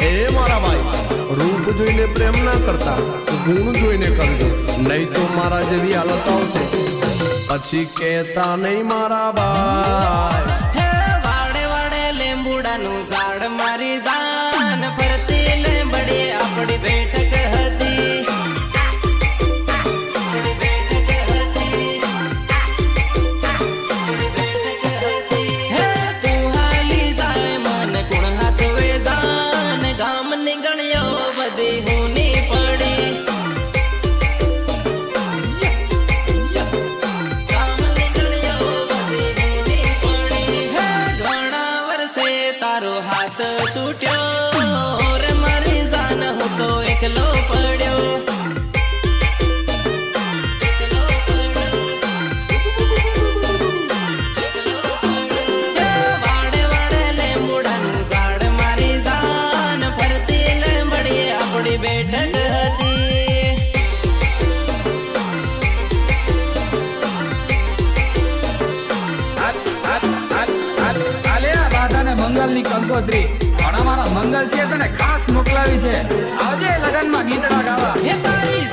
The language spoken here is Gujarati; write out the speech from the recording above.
એ મારા ભાઈ, રૂપ જોઈને પ્રેમ ના કરતા, ગુણ જોઈને કરજો, નહીં તો મારા જેવી હાલત આવશે પછી કહેતા નહીં મારા ભાઈ. હે વાડે વાડે લીંબુડાનું ઝાડ મારી જાન ફરતી લીંબડી આપણી બેઠક હતી. હે તું હાલી જાય મન ગુણ હાસવે જાન ગામ નીકળ્યો બધી હુની પડી. ગામ નીકળ્યો બધી હુની પડી. હે ઘણા વર્ષે તારો હાથ છૂટ્યો રે મારી જાન હું તો એકલો પડ્યો. બેઠક હતી. મંગલ ની કંકોત્રી પણ અમારા મંગલ છે તને ખાસ મોકલાવી છે. આવજે લગન માં ગીતડા ગાવા. હે તારી